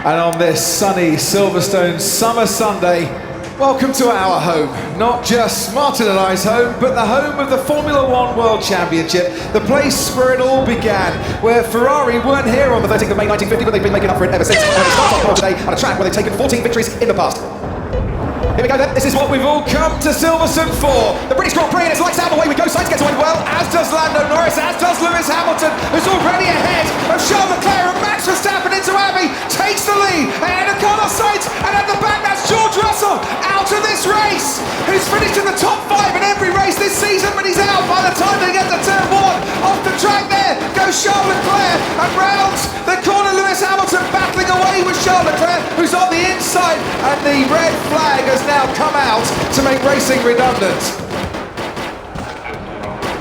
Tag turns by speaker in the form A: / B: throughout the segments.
A: And on this sunny Silverstone summer Sunday, welcome to our home. Not just Martin and I's home, but the home of the Formula One World Championship, the place where it all began, where Ferrari weren't here on the 13th of May 1950, but they've been making up for it ever since. And they start off today on a track where they've taken 14 victories in the past. Here we go then, this is what we've all come to Silverstone for. The British Grand Prix, and it's lights out, away we go. Sainz gets away well, as does Lando Norris, as does Lewis Hamilton, who's already ahead of Charles Leclerc, and Max Verstappen into Abbey, takes the lead, ahead of Carlos Sainz, and at the back that's George Russell, out of this race, who's finished in the top 5 in every race this season, but he's out by the time they get to turn 1. Off the track there goes Charles Leclerc, and rounds the corner Lewis Hamilton, battling away with Charles Leclerc, who's on the inside, and the red flag has now come out to make racing redundant.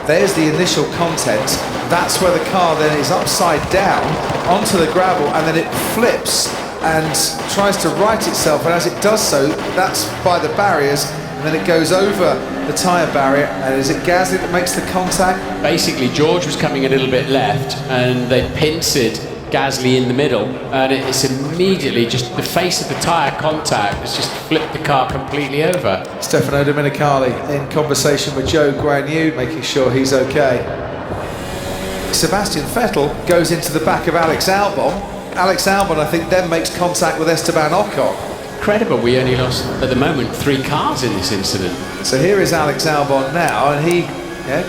A: There's the initial content. That's where the car then is upside down onto the gravel, and then it flips and tries to right itself, and as it does so, that's by the barriers, and then it goes over the tyre barrier, and is it Gasly that makes the contact?
B: Basically, George was coming a little bit left, and they pincered Gasly in the middle, and it's immediately just the face of the tyre contact has just flipped the car completely over.
A: Stefano Domenicali in conversation with Joe Guan Yu, making sure he's okay. Sebastian Vettel goes into the back of Alex Albon. Alex Albon, I think, then makes contact with Esteban Ocon.
B: Incredible, we only lost, at the moment, 3 cars in this incident.
A: So here is Alex Albon now, and he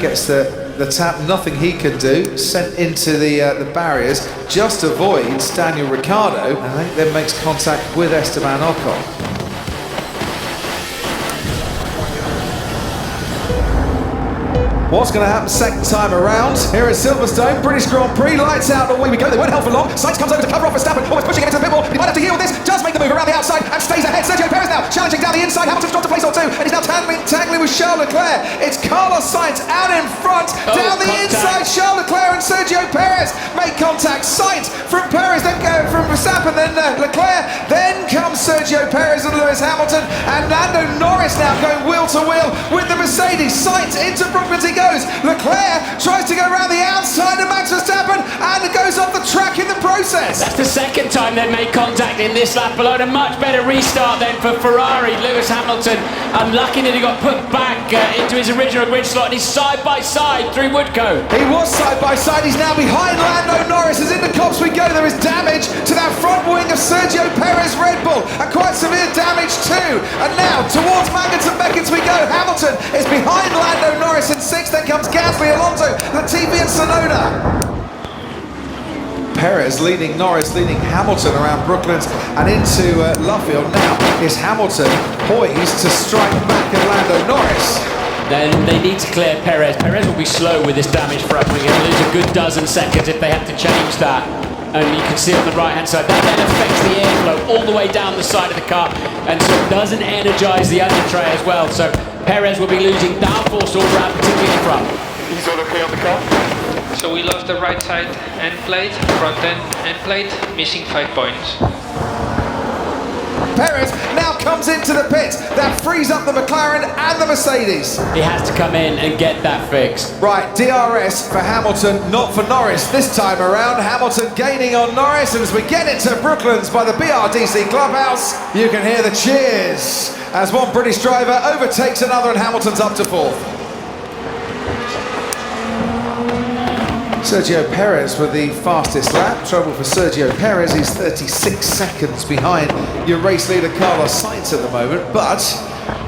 A: gets the tap, nothing he can do, sent into the barriers, just avoids Daniel Ricciardo, and I think then makes contact with Esteban Ocon. What's going to happen second time around? Here at Silverstone, British Grand Prix, lights out, away we go, they won't hold for long. Sainz comes over to cover off Verstappen, almost pushing it into the pit wall. He might have to yield this, does make the move around the outside and stays ahead. Sergio Perez now challenging down the inside, Hamilton's dropped a place or two, and he's now tangling with Charles Leclerc. It's Carlos Sainz out in front, down the inside, Charles Leclerc and Sergio Perez make contact. Sainz from Perez, then go from Verstappen, then Leclerc, then comes Sergio Perez and Lewis Hamilton, and Lando Norris now going wheel to wheel with the Mercedes. Sainz into Brooklands he goes. Leclerc tries to go around the outside of Max Verstappen and goes off the track in the process.
B: That's the second time they've made contact in this lap alone. A much better restart then for Ferrari. Lewis Hamilton, unlucky that he got put back into his original grid slot, and he's side by side through Woodcote.
A: He was side by side, he's now behind Lando Norris. As in the cops we go, there is damage to that front wing of Sergio Perez Red Bull, and quite severe damage too. And now towards Maggots and Beckett we go. Hamilton is behind Lando Norris in 6th, then comes Gasly, Alonso, Latifi and Tsunoda. Perez leading Norris, leading Hamilton around Brooklands and into Luffield. Now is Hamilton poised to strike back at Lando Norris.
B: Then they need to clear Perez. Perez will be slow with this damage front wing. He'll lose a good dozen seconds if they have to change that. And you can see on the right hand side, that then affects the airflow all the way down the side of the car, and so it doesn't energize the under tray as well. So Perez will be losing downforce all around, particularly in front.
C: He's all okay on the car?
D: So we lost the right side end plate, front end plate, missing 5 points.
A: Perez now comes into the pit. That frees up the McLaren and the Mercedes.
B: He has to come in and get that fixed.
A: Right, DRS for Hamilton, not for Norris this time around. Hamilton gaining on Norris, and as we get into Brooklands by the BRDC clubhouse, you can hear the cheers as one British driver overtakes another, and Hamilton's up to 4th. Sergio Perez with the fastest lap. Trouble for Sergio Perez, he's 36 seconds behind your race leader Carlos Sainz at the moment, but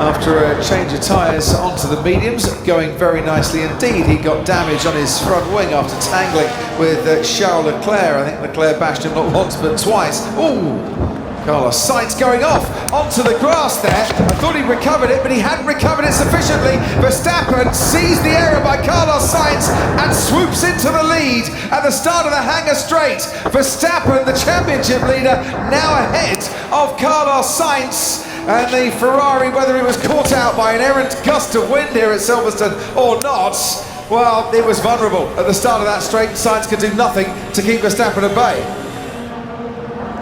A: after a change of tyres onto the mediums, going very nicely indeed. He got damage on his front wing after tangling with Charles Leclerc. I think Leclerc bashed him not once but twice. Ooh! Carlos Sainz going off onto the grass there. I thought he recovered it, but he hadn't recovered it sufficiently. Verstappen sees the error by Carlos Sainz and swoops into the lead at the start of the hangar straight. Verstappen, the championship leader, now ahead of Carlos Sainz. And the Ferrari, whether it was caught out by an errant gust of wind here at Silverstone or not, well, it was vulnerable at the start of that straight. Sainz could do nothing to keep Verstappen at bay.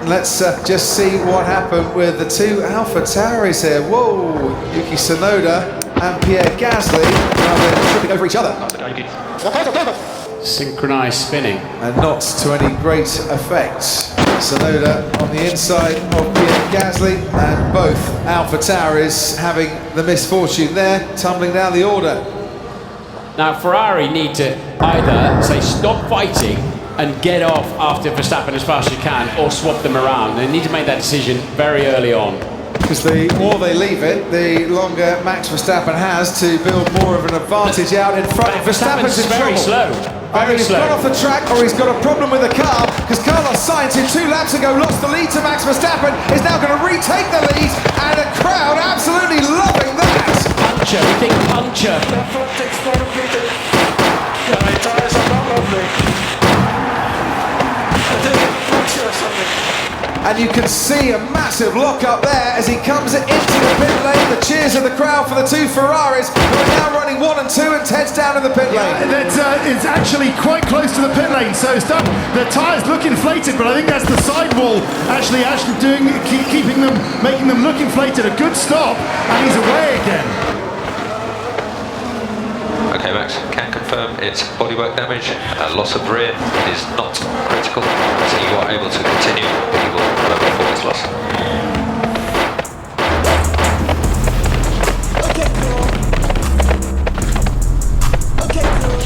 A: Let's just see what happened with the 2 Alpha Tauris here. Whoa, Yuki Tsunoda and Pierre Gasly. Now they're tripping over each other.
B: Synchronized spinning.
A: And not to any great effect. Sonoda on the inside of Pierre Gasly, and both AlphaTauri having the misfortune there, tumbling down the order.
B: Now Ferrari need to either say stop fighting and get off after Verstappen as fast as you can, or swap them around. They need to make that decision very early on.
A: Because the more they leave it, the longer Max Verstappen has to build more of an advantage out in front. Verstappen's in
B: very
A: trouble.
B: slow.
A: Either he's gone off the track or he's got a problem with the car, because Carlos Sainz, who 2 laps ago lost the lead to Max Verstappen, is now going to retake the lead, and the crowd absolutely loving that.
B: Puncher, we think puncher.
C: My tires are not lovely. I think it's puncher or something.
A: And you can see a massive lock up there as he comes into the pit lane. The cheers of the crowd for the 2 Ferraris, who are now running 1 and 2, and Ted's down in the pit lane.
E: It's actually quite close to the pit lane, so it's done. The tyres look inflated, but I think that's the sidewall actually keeping them, making them look inflated. A good stop, and he's away again.
F: Okay, Max, can confirm it's bodywork damage, loss of rear. It is not critical, so you are able to continue, but you will have a performance loss.
C: Okay, cool. Okay, cool.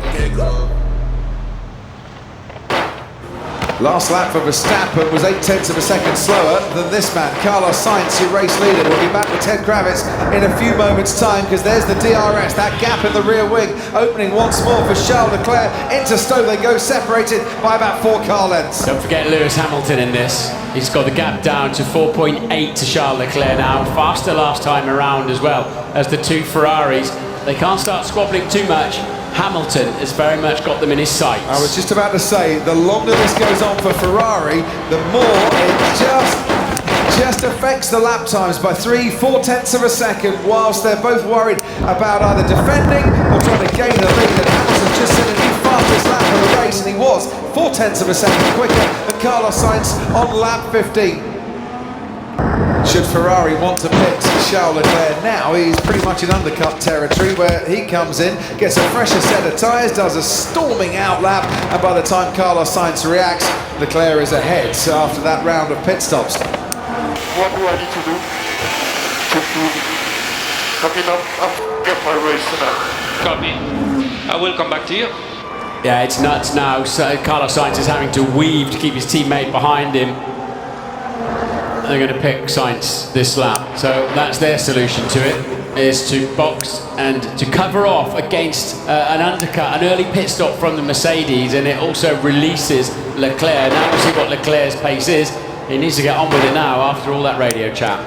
C: Okay, cool.
A: Last lap for Verstappen was 0.8 of a second slower than this man, Carlos Sainz, your race leader. We'll be back with Ted Kravitz in a few moments' time, because there's the DRS, that gap in the rear wing, opening once more for Charles Leclerc. Into Stowe they go, separated by about 4 car lengths.
B: Don't forget Lewis Hamilton in this. He's got the gap down to 4.8 to Charles Leclerc now. Faster last time around as well as the 2 Ferraris. They can't start squabbling too much. Hamilton has very much got them in his sights.
A: I was just about to say, the longer this goes on for Ferrari, the more it just affects the lap times by 3/4 of a second, whilst they're both worried about either defending or trying to gain the lead. And Hamilton just set a new fastest lap of the race, and he was 0.4 of a second quicker than Carlos Sainz on lap 15. Should Ferrari want to pit Charles Leclerc now, he's pretty much in undercut territory, where he comes in, gets a fresher set of tyres, does a storming out lap, and by the time Carlos Sainz reacts, Leclerc is ahead. So after that round of pit stops.
C: What do I need to do to get my race tonight?
D: Copy. I will come back to you.
B: Yeah, it's nuts now. So Carlos Sainz is having to weave to keep his teammate behind him. They're going to pick Sainz this lap, so that's their solution to it, is to box and to cover off against an undercut, an early pit stop from the Mercedes, and it also releases Leclerc. Now we'll see what Leclerc's pace is. He needs to get on with it now after all that radio chat.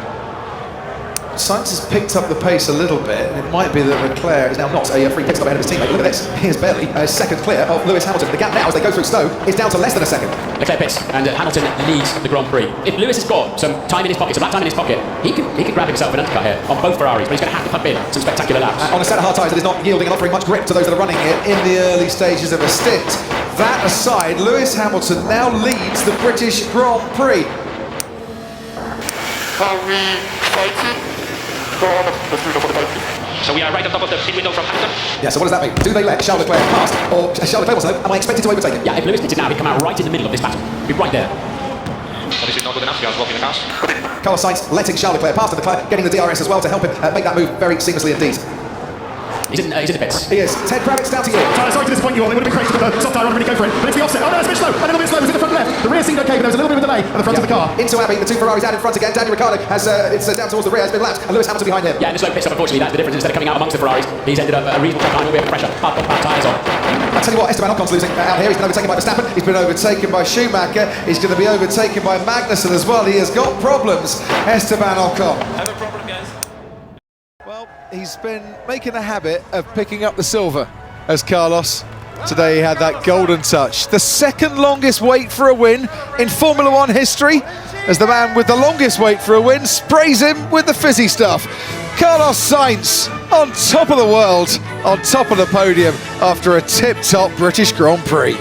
A: Sainz has picked up the pace a little bit, and it might be that Leclerc is now not a free pit stop ahead of his teammate. Look at this, here's barely a second clear of Lewis Hamilton. The gap now, as they go through Stowe, is down to less than a second.
B: Leclerc pits, and Hamilton leads the Grand Prix. If Lewis has got some time in his pocket, some lap time in his pocket, he could grab himself an undercut here on both Ferraris, but he's going to have to pump in some spectacular laps.
A: On a set of hard tyres that is not yielding and offering much grip to those that are running it in the early stages of a stint. That aside, Lewis Hamilton now leads the British Grand Prix.
C: Are we fighting? Go on, let's do the fighting.
D: So we are right on top of the pit window from Hamilton.
A: Yeah, so what does that mean? Do they let Charles Leclerc pass, or Charles Leclerc wants to know, am I expected to overtake him?
B: Yeah, if Lewis pitted now, he'd come out right in the middle of this battle. Be right there.
D: But is it not good enough? We are swapping the cars.
A: Carlos Sainz letting Charles Leclerc pass to Leclerc, getting the DRS as well to help him make that move very seamlessly indeed.
B: He's in the pits.
A: He is. Ted Kravitz, down to you.
E: Sorry to disappoint you all. It would have been great to put the soft tyre on and really go for it. But it's the offset. Oh no, it's a bit slow. A little bit slow. It was in the front left. The rear seemed okay, but there was a little bit of a delay at the front of the car.
A: Into Abbey, the 2 Ferraris out in front again. Daniel Ricciardo has it's down towards the rear, has been lapped, and Lewis Hamilton behind him.
B: Yeah, in the slow pit stop, unfortunately, that's the difference. Instead of coming out amongst the Ferraris, he's ended up a reasonable time with a bit of pressure. Hard tyres on.
A: I tell you what, Esteban Ocon's losing out here. He's been overtaken by Verstappen. He's been overtaken by Schumacher. He's going to be overtaken by Magnussen as well. He has got problems, Esteban Ocon.
C: Have a problem, guys.
A: Well, he's been making a habit of picking up the silver as Carlos. Today he had that golden touch. The second longest wait for a win in Formula One history, as the man with the longest wait for a win sprays him with the fizzy stuff. Carlos Sainz on top of the world, on top of the podium after a tip-top British Grand Prix.